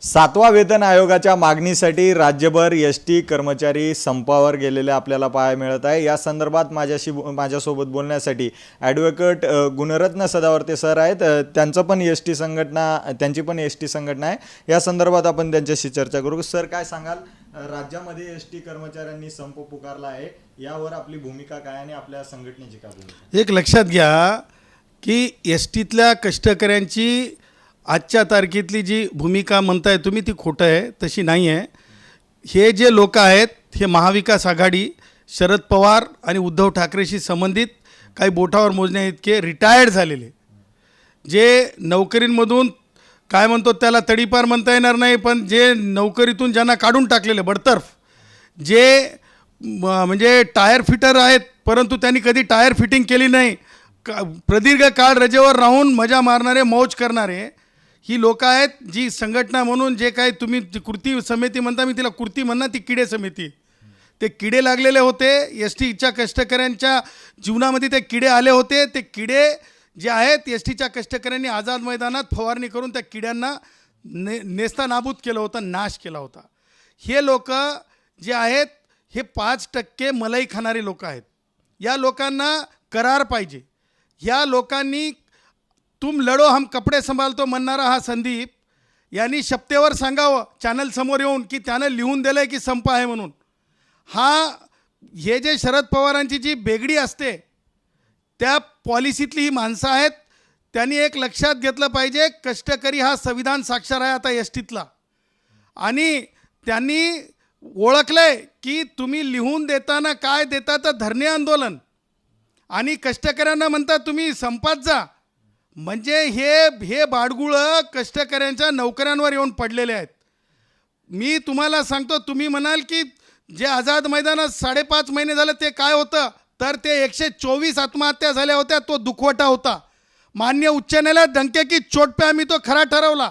सातवा वेतन आयोगाच्या मागणीसाठी राज्यभर एस.टी. कर्मचारी संपावर गेलेले आपल्याला पाहायला मिळत आहे। या संदर्भात माझ्यासोबत बोलण्यासाठी ॲडव्होकेट गुणरत्न सदावर्ते सर आहेत। त्यांची पण एस.टी. संघटना आहे। या संदर्भात आपण त्यांच्याशी चर्चा करू। सर, काय सांगाल, राज्यामध्ये एस.टी. कर्मचाऱ्यांनी संप पुकारला आहे, यावर आपली भूमिका काय आणि आपल्या संघटनेची काय भूमिका? एक लक्षात घ्या की एस.टीतल्या कष्टकऱ्यांची आजच्या तारखेतली जी भूमिका म्हणताय तुम्ही ती खोटं आहे, तशी नाही आहे। हे जे लोक आहेत हे महाविकास आघाडी, शरद पवार आणि उद्धव ठाकरेशी संबंधित काही बोटावर मोजण्या इतके रिटायर्ड झालेले, जे नोकरींमधून काय म्हणतो त्याला तडीपार म्हणता येणार नाही, पण जे नोकरीतून ज्यांना काढून टाकलेले बडतर्फ, जे म्हणजे टायर फिटर आहेत परंतु त्यांनी कधी टायर फिटिंग केली नाही, प्रदीर्घ काळ रजेवर राहून मजा मारणारे, मौज करणारे ही लोक आहेत। जी संघटना म्हणून जे काही तुम्ही कृती समिती म्हणता, मी तिला कृती म्हणणार, ती किडे समिती, ते किडे लागलेले होते एस.टीच्या कष्टकऱ्यांच्या जीवनामध्ये, ते किडे आले होते। ते किडे जे आहेत एस.टीच्या कष्टकऱ्यांनी आझाद मैदानात फवारणी करून त्या किड्यांना नेस्तानाबूत केलं होतं, नाश केला होता। हे लोक जे आहेत हे 5% मलाई खाणारे लोक आहेत। या लोकांना करार पाहिजे। या लोकांनी तुम लढो हम कपडे संभालतो म्हणणारा हा संदीप यांनी शपथेवर सांगावं चॅनल समोर येऊन की त्यानं लिहून दिलं आहे की संप आहे म्हणून। हे जे शरद पवारांची जी बेगडी असते त्या पॉलिसीतली ही माणसं आहेत। त्यांनी एक लक्षात घेतलं पाहिजे, कष्टकरी हा संविधान साक्षर आहे आता एस.टीतला, आणि त्यांनी ओळखलंय की तुम्ही लिहून देताना काय देता तर धरणे आंदोलन, आणि कष्टकऱ्यांना म्हणता तुम्ही संपात जा। म्हणजे हे बाडगुळं कष्टकऱ्यांच्या नोकऱ्यांवर येऊन पडलेले आहेत। मी तुम्हाला सांगतो, तुम्ही म्हणाल की जे आझाद मैदानात 5.5 महिने झाले ते काय होतं, तर ते 124 आत्महत्या झाल्या होत्या, तो दुखवटा होता। मान्य उच्च न्यायालयात डंके की चोट पे आम्ही तो खरा ठरवला।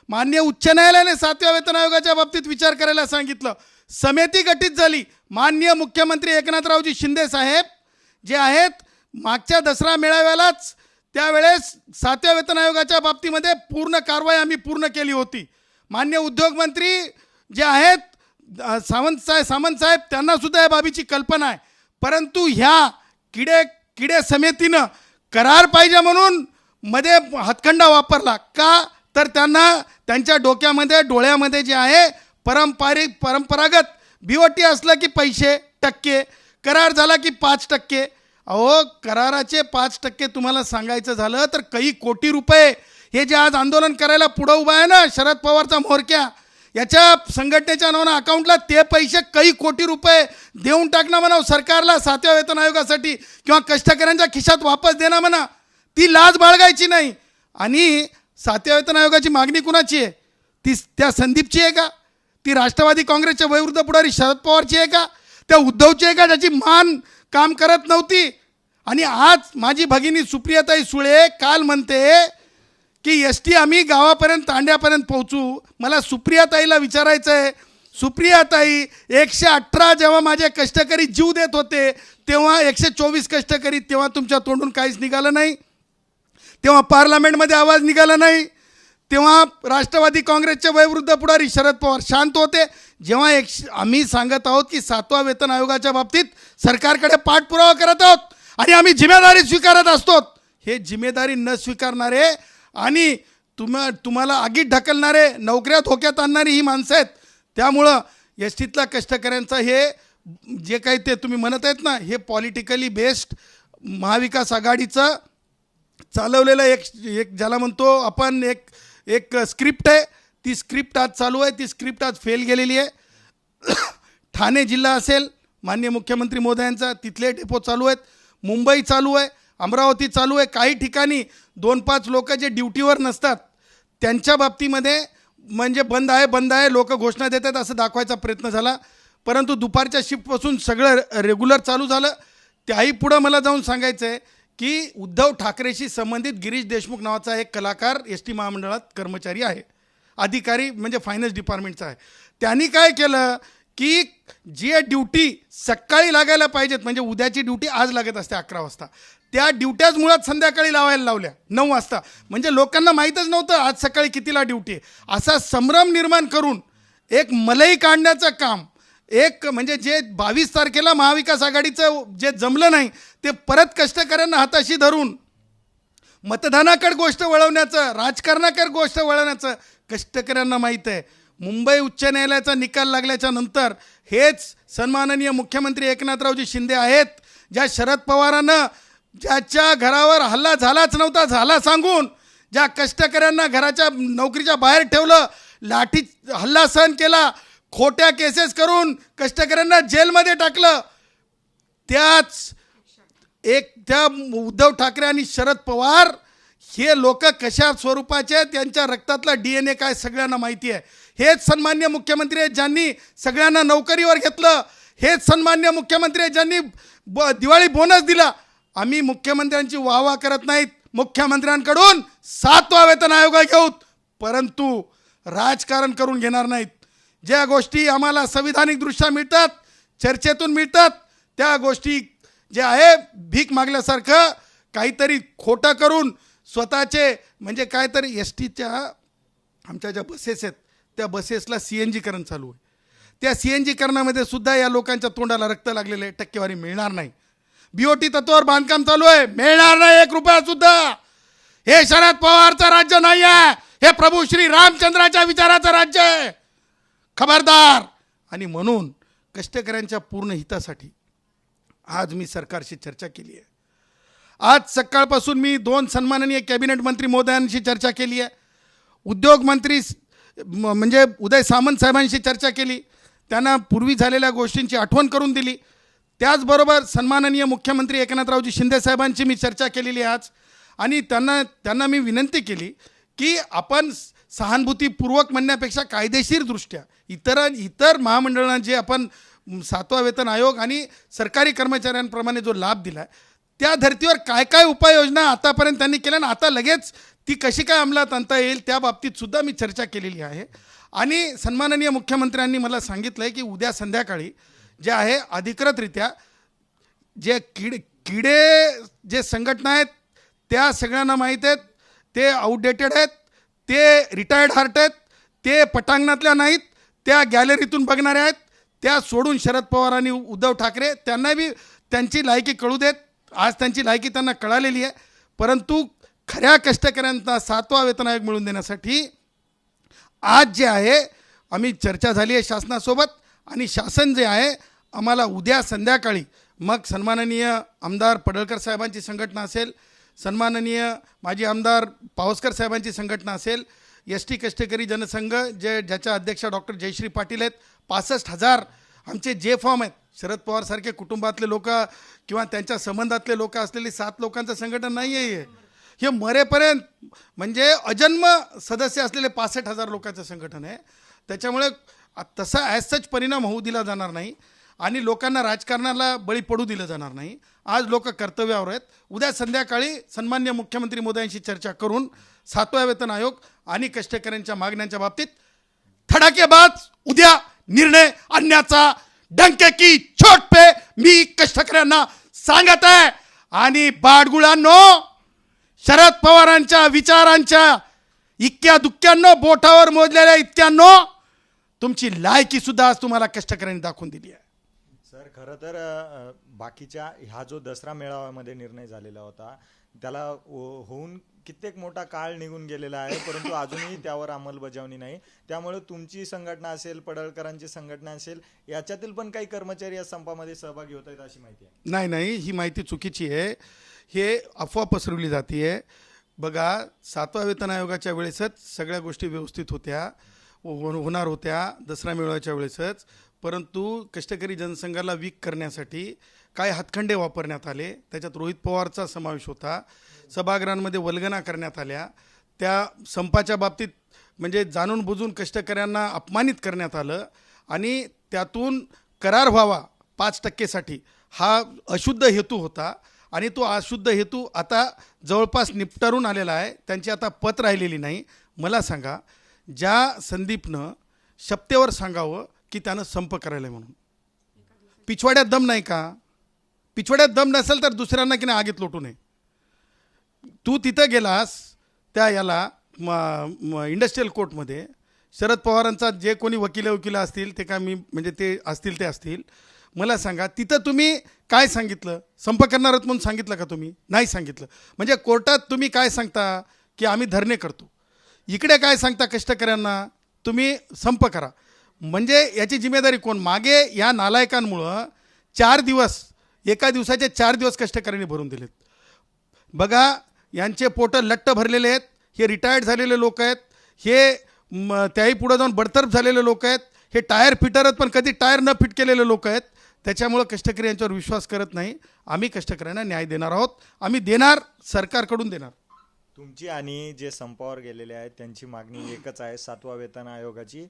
मान्य उच्च न्यायालयाने 7व्या वेतन आयोगाच्या बाबतीत विचार करायला सांगितलं। समिती गठीत झाली। माननीय मुख्यमंत्री एकनाथरावजी शिंदे साहेब जे आहेत, मागच्या दसरा मेळाव्यालाच त्यावेळेस 7व्या वेतन आयोगाच्या बाबतीमध्ये पूर्ण कारवाई आम्ही पूर्ण केली होती। मान्य उद्योगमंत्री जे आहेत सामंत साहेब त्यांनासुद्धा या बाबीची कल्पना आहे, परंतु ह्या किडे समितीनं करार पाहिजे म्हणून मध्ये हातखंडा वापरला का, तर त्यांना त्यांच्या डोळ्यामध्ये जे आहे परंपरागत BOT असलं की पैसे टक्के, करार झाला की 5%। अहो, कराराचे 5% तुम्हाला सांगायचं झालं तर काही कोटी रुपये हे जे आज आंदोलन करायला पुढं उभा आहे ना, शरद पवारचा म्होरक्या, याच्या संघटनेच्या नावानं अकाउंटला ते पैसे काही कोटी रुपये देऊन टाकणं म्हणावं सरकारला 7व्या वेतन आयोगासाठी, किंवा कष्टकऱ्यांच्या खिशात वापस देणं म्हणा, ती लाज बाळगायची नाही। आणि 7व्या वेतन आयोगाची मागणी कुणाची आहे? ती त्या संदीपची आहे का? ती राष्ट्रवादी काँग्रेसच्या वयोवृद्ध पुढारी शरद पवारची आहे का? त्या उद्धवची आहे का, ज्याची मान काम करत नव्हती? आणि आज माझी भगिनी सुप्रियाताई सुळे काल म्हणते की एस.टी. आम्ही गावापर्यंत तांड्यापर्यंत पोहोचू। मला सुप्रियाताईला विचारायचं आहे, सुप्रियाताई, 118 जेव्हा माझे कष्टकरी जीव देत होते तेव्हा 124 कष्टकरी, तेव्हा तुमच्या तोंडून काहीच निघालं नाही, तेव्हा पार्लमेंटमध्ये आवाज निघाला नाही, तेव्हा राष्ट्रवादी काँग्रेसचे वयोवृद्ध पुढारी शरद पवार शांत होते। जेव्हा आम्ही सांगत आहोत की 7व्या वेतन आयोगाच्या बाबतीत सरकारकडे पाठपुरावा करत आहोत आणि आम्ही जिम्मेदारी स्वीकारत असतो, हे जिम्मेदारी न स्वीकारणारे आणि तुम्हाला आगीत ढकलणारे, नोकऱ्या धोक्यात आणणारी ही माणसं आहेत। त्यामुळं एस.टीतल्या कष्टकऱ्यांचं हे जे काही ते तुम्ही म्हणत आहेत ना, हे पॉलिटिकली बेस्ड महाविकास आघाडीचं चालवलेलं एक ज्याला म्हणतो आपण एक स्क्रिप्ट आहे। ती स्क्रिप्ट आज चालू आहे, ती स्क्रिप्ट आज फेल गेलेली आहे। ठाणे जिल्हा असेल माननीय मुख्यमंत्री महोदयांचा, तिथले डेपो चालू आहेत, मुंबई चालू आहे, अमरावती चालू आहे। काही ठिकाणी 2-5 लोक जे ड्युटीवर नसतात त्यांच्या बाबतीमध्ये म्हणजे बंद आहे लोक घोषणा देतात असं दाखवायचा प्रयत्न झाला, परंतु दुपारच्या शिफ्टपासून सगळं रेग्युलर चालू झालं। त्याही पुढं मला जाऊन सांगायचं आहे की उद्धव ठाकरेशी संबंधित गिरीश देशमुख नावाचा एक कलाकार एस.टी. महामंडळात कर्मचारी आहे, अधिकारी म्हणजे फायनान्स डिपार्टमेंटचा आहे। त्यांनी काय केलं, की जी ड्युटी सकाळी लागायला पाहिजेत, म्हणजे उद्याची ड्युटी आज लागत असते 11 वाजता, त्या ड्युट्याच मुळात संध्याकाळी लावायला लावल्या 9 वाजता. म्हणजे लोकांना माहीतच नव्हतं आज सकाळी कितीला ड्युटी आहे. असा संभ्रम निर्माण करून एक मलई काढण्याचं काम, एक म्हणजे जे 22 तारखेला महाविकास आघाडीचं जे जमलं नाही ते परत कष्टकऱ्यांना हाताशी धरून मतदानाकडे गोष्ट वळवण्याचं, राजकारणाकडे गोष्ट वळवण्याचं कष्टकऱ्यांना माहीत आहे. मुंबई उच्च न्यायालयाचा निकाल लागल्याच्या नंतर हेच सन्माननीय मुख्यमंत्री एकनाथरावजी शिंदे आहेत, ज्या शरद पवारानं ज्याच्या घरावर हल्ला झालाच नव्हता झाला सांगून ज्या कष्टकऱ्यांना घराच्या नोकरीच्या बाहेर ठेवलं, लाठी हल्ला सहन केला, खोट्या केसेस करून कष्टकऱ्यांना जेलमध्ये टाकलं, त्या उद्धव ठाकरे आणि शरद पवार हे लोक कशा स्वरूपाचे आहेत, त्यांच्या रक्तातला DNA काय सगळ्यांना माहिती आहे. हेच सन्मान्य मुख्यमंत्री आहेत ज्यांनी सगळ्यांना नोकरीवर घेतलं. हेच सन्मान्य मुख्यमंत्री आहेत ज्यांनी दिवाळी बोनस दिला. आम्ही मुख्यमंत्र्यांची वाहवा करत नाहीत, मुख्यमंत्र्यांकडून 7वा वेतन आयोग घेऊ, परंतु राजकारण करून घेणार नाहीत. ज्या गोष्टी आम्हाला संविधानिकदृष्ट्या मिळतात, चर्चेतून मिळतात, त्या गोष्टी जे आहे भीक मागल्यासारखं काहीतरी खोटं करून स्वतःचे म्हणजे काहीतरी STच्या आमच्या ज्या बसेस आहेत त्या बसेसला CNG करण चालू आहे. त्या CNG करणामध्ये सुद्धा या लोकांच्या तोंडाला रक्त लागलेले, टक्केवारी मिळणार नाही. BOT तत्वावर बांधकाम चालू आहे, मिळणार नाही 1 रुपया सुद्धा. हे शरद पवारचं राज्य नाही आहे, हे प्रभू श्री रामचंद्राच्या विचाराचं राज्य आहे. खबरदार. आणि म्हणून कष्टकऱ्यांच्या पूर्ण हितासाठी आज मी सरकारशी चर्चा केली आहे. आज सकाळपासून मी 2 सन्माननीय कॅबिनेट मंत्री महोदयांशी चर्चा केली आहे. उद्योग मंत्री म्हणजे उदय सामंत साहेबांशी चर्चा केली, त्यांना पूर्वी झालेल्या गोष्टींची आठवण करून दिली. त्याचबरोबर सन्माननीय मुख्यमंत्री एकनाथरावजी शिंदे साहेबांची मी चर्चा केलेली आहे आज. आणि त्यांना मी विनंती केली की आपण सहानुभूतीपूर्वक म्हणण्यापेक्षा कायदेशीरदृष्ट्या इतर महामंडळांना जे आपण 7वा वेतन आयोग आणि सरकारी कर्मचाऱ्यांप्रमाणे जो लाभ दिला आहे त्या धर्तीवर काय काय उपाययोजना आतापर्यंत त्यांनी केल्या आणि आता लगेच ती कशी काय अंमलात आणता येईल त्या बाबतीत सुद्धा मी चर्चा केलेली आहे. आणि सन्माननीय मुख्यमंत्र्यांनी मला सांगितलं आहे की उद्या संध्याकाळी जे आहे अधिकृतरित्या जे किडे जे संघटना आहेत त्या सगळ्यांना माहीत आहेत, ते आउटडेटेड आहेत, ते रिटायर्ड हार्ट आहेत, ते पटांगणातल्या नाहीत, त्या गॅलरीतून बघणाऱ्या आहेत. त्या सोडून शरद पवार आणि उद्धव ठाकरे त्यांना बी त्यांची लायकी कळू देत. आज त्यांची लायकी त्यांना कळालेली आहे, परंतु खऱ्या कष्टकऱ्यांना 7वा वेतन आयोग मिळवून देण्यासाठी आज जे आहे आम्ही चर्चा झाली आहे शासनासोबत. आणि शासन जे आहे आम्हाला उद्या संध्याकाळी मग सन्माननीय आमदार पडळकर साहेबांची संघटना असेल, सन्माननीय माजी आमदार पावसकर साहेबांची संघटना असेल, ST कष्टकरी जनसंघ ज्याच्या अध्यक्षा डॉक्टर जयश्री पाटील आहेत, 65,000 आमचे जे फॉर्म आहेत, शरद पवारसारखे कुटुंबातले लोक किंवा त्यांच्या संबंधातले लोक असलेली 7 लोकांचं संघटन नाही आहे हे मरेपर्यंत म्हणजे अजन्म सदस्य असलेले 65,000 लोकांचं संघटन आहे. त्याच्यामुळे तसा ॲज सच परिणाम होऊ दिला जाणार नाही आणि लोकांना राजकारणाला बळी पडू दिलं जाणार नाही. आज लोक कर्तव्यावर आहेत. उद्या संध्याकाळी सन्मान्य मुख्यमंत्री मोदयांशी चर्चा करून 7वा वेतन आयोग आणि कष्टकऱ्यांच्या मागण्यांच्या बाबतीत धडाकेबाज उद्या निर्णय आणण्याचा डंके की चोट पे मी कष्टकऱ्यांना सांगत आहे. आणि बाडगुळांनो, शरद पवारांच्या विचारांच्या इतक्या दुःख्यांनो, बोटावर मोजलेल्या इतक्यांनो, तुमची लायकी सुद्धा आज तुम्हाला कष्टकऱ्यांनी दाखवून दिली आहे. सर, खरं तर बाकीच्या हा जो दसरा मेळाव्यामध्ये निर्णय झालेला होता त्याला होऊन कित्येक मोठा काळ निघून गेलेला आहे, परंतु अजूनही त्यावर अंमलबजावणी नाही. त्यामुळे तुमची संघटना असेल, पडळकरांची संघटना असेल, याच्यातील पण काही कर्मचारी या संपामध्ये सहभागी होत आहेत अशी माहिती आहे. नाही, ही माहिती चुकीची आहे. हे अफवा पसरवली जाते आहे. बघा, 7वा वेतन आयोगाच्या वेळेसच सगळ्या गोष्टी व्यवस्थित होत्या, होणार होत्या दसरा मेळाव्याच्या वेळेसच, परंतु कष्टकरी जनसंघाला वीक करण्यासाठी काही हातखंडे वापरण्यात आले. त्याच्यात रोहित पवारचा समावेश होता. सभागृहांमध्ये वल्गना करण्यात आल्या. त्या संपाच्या बाबतीत म्हणजे जाणून बुजून कष्टकऱ्यांना अपमानित करण्यात आलं आणि त्यातून करार व्हावा 5% हा अशुद्ध हेतू होता. आणि तो अशुद्ध हेतू आता जवळपास निपटारून आलेला आहे. त्यांची आता पत राहिलेली नाही. मला सांगा, ज्या संदीपनं शपथेवर सांगावं की त्यानं संप करायला आहे म्हणून. पिछवाड्यात दम नाही का? पिछवाड्यात दम नसेल तर दुसऱ्यांना की नाही आगीत लोटू नये. तू तिथं गेलास त्या याला इंडस्ट्रियल कोर्टमध्ये, शरद पवारांचा जे कोणी वकील असतील ते काय मी म्हणजे ते असतील, मला सांगा तिथं तुम्ही काय सांगितलं? संप करणार आहोत म्हणून सांगितलं का तुम्ही? नाही सांगितलं. म्हणजे कोर्टात तुम्ही काय सांगता की आम्ही धरणे करतो, इकडे काय सांगता कष्टकऱ्यांना तुम्ही संप करा. म्हणजे याची जिम्मेदारी कोण? मागे या नालायकांमुळं 4 दिवस, एका दिवसाचे 4 दिवस कष्टकऱ्यांनी भरून दिलेत. बघा यांचे पोटं लट्ट भरलेले आहेत. हे रिटायर्ड झालेले लोक आहेत, हे त्याही पुढं जाऊन बडतर्फ झालेले लोक आहेत, हे टायर फिटर आहेत पण कधी टायर न फिट केलेले लोक आहेत. त्याच्यामुळं कष्टकरी यांच्यावर विश्वास करत नाही. आम्ही कष्टकऱ्यांना न्याय देणार आहोत, आम्ही देणार, सरकारकडून देणार. तुमची आणि जे संपावर गेलेले आहेत त्यांची मागणी एकच आहे, 7वा वेतन आयोगाची.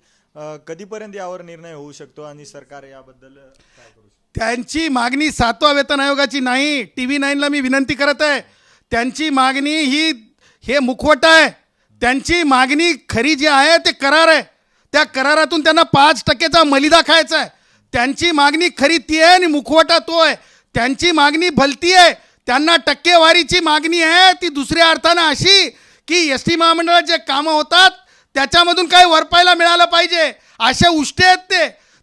कधीपर्यंत यावर निर्णय होऊ शकतो आणि सरकार याबद्दल काय करू शकतो? त्यांची मागणी 7वा वेतन आयोगाची नाही, TV9ला मी विनंती करत आहे. त्यांची मागणी हे मुखवटा आहे. त्यांची मागणी खरी जी आहे ते करार आहे. त्या करारातून त्यांना 5% मलिदा खायचा आहे. त्यांची मागणी खरी ती आहे आणि मुखवटा तो आहे. त्यांची मागणी भलती आहे. त्यांना टक्केवारीची मागणी आहे, ती दुसऱ्या अर्थानं अशी की ST महामंडळात जे कामं होतात त्याच्यामधून काही वरपायला मिळालं पाहिजे. असे उष्टे आहेत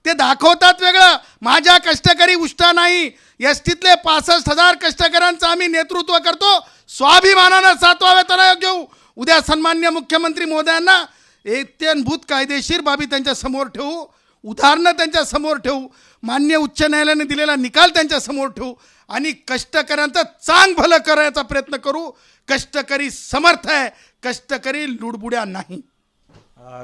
ते दाखवतात वेगळं. माझ्या कष्टकरी उष्टा नाही. STतले 65,000 कष्टकऱ्यांचं आम्ही नेतृत्व करतो. स्वाभिमानानं 7वा वेतन आयोग घेऊ. उद्या सन्मान्य मुख्यमंत्री महोदयांना इत्थंभूत कायदेशीर बाबी त्यांच्या समोर ठेवू, उदाहरणं त्यांच्या समोर ठेवू, मान्य उच्च न्यायालयाने दिलेला निकाल त्यांच्या समोर ठेवू आणि कष्टकऱ्यांचं चांग भलं करायचा प्रयत्न करू. कष्टकरी समर्थ आहे, कष्टकरी लुडबुड्या नाही.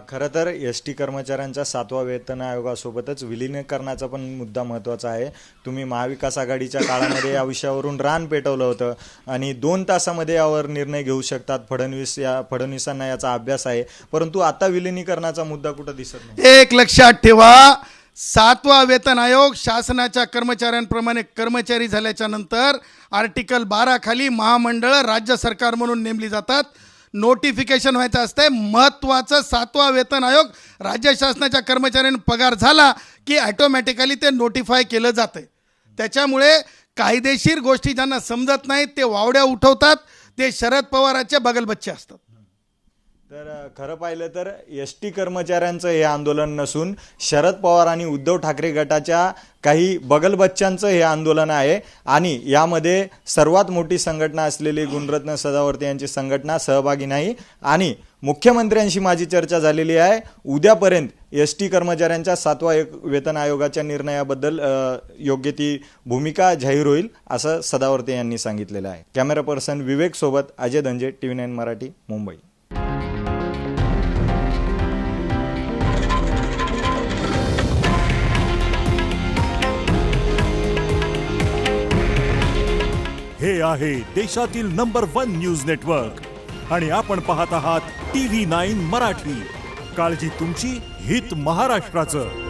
खरं तर ST कर्मचाऱ्यांच्या 7वा वेतन आयोगासोबतच विलीनीकरणाचा पण मुद्दा महत्त्वाचा आहे. तुम्ही महाविकास आघाडीच्या काळामध्ये या विषयावरून रान पेटवलं होतं आणि 2 तासामध्ये यावर निर्णय घेऊ शकतात फडणवीसांना याचा अभ्यास आहे. परंतु आता विलीनीकरणाचा मुद्दा कुठं दिसत नाही. एक लक्षात ठेवा, 7वा वेतन आयोग शासनाच्या कर्मचाऱ्यांप्रमाणे कर्मचारी झाल्याच्या नंतर आर्टिकल 12 खाली महामंडळ राज्य सरकार म्हणून नेमली जातात. नोटिफिकेशन व्हायचं असतंय. महत्त्वाचं 7वा वेतन आयोग राज्य शासनाच्या कर्मचाऱ्यांना पगार झाला की ॲटोमॅटिकली ते नोटिफाय केलं जातं. त्याच्यामुळे कायदेशीर गोष्टी ज्यांना समजत नाहीत ते वावड्या उठवतात, ते शरद पवारांचे बगलबच्चे असतात. तर खरं पाहिलं तर ST कर्मचाऱ्यांचं हे आंदोलन नसून शरद पवार आणि उद्धव ठाकरे गटाच्या काही बगलबच्च्यांचं हे आंदोलन आहे आणि यामध्ये सर्वात मोठी संघटना असलेली गुणरत्न सदावर्ते यांची संघटना सहभागी नाही. आणि मुख्यमंत्र्यांशी माझी चर्चा झालेली आहे. उद्यापर्यंत ST कर्मचाऱ्यांच्या 7वा वेतन आयोगाच्या निर्णयाबद्दल योग्य ती भूमिका जाहीर होईल असं सदावर्ते यांनी सांगितलेलं आहे. कॅमेरा पर्सन विवेक सोबत अजय धंजे, TV9 मराठी, मुंबई. हे आहे देशातील नंबर 1 न्यूज नेटवर्क आणि आपण पाहत आहात TV9 मराठी. काळजी तुमची, हित महाराष्ट्राचं.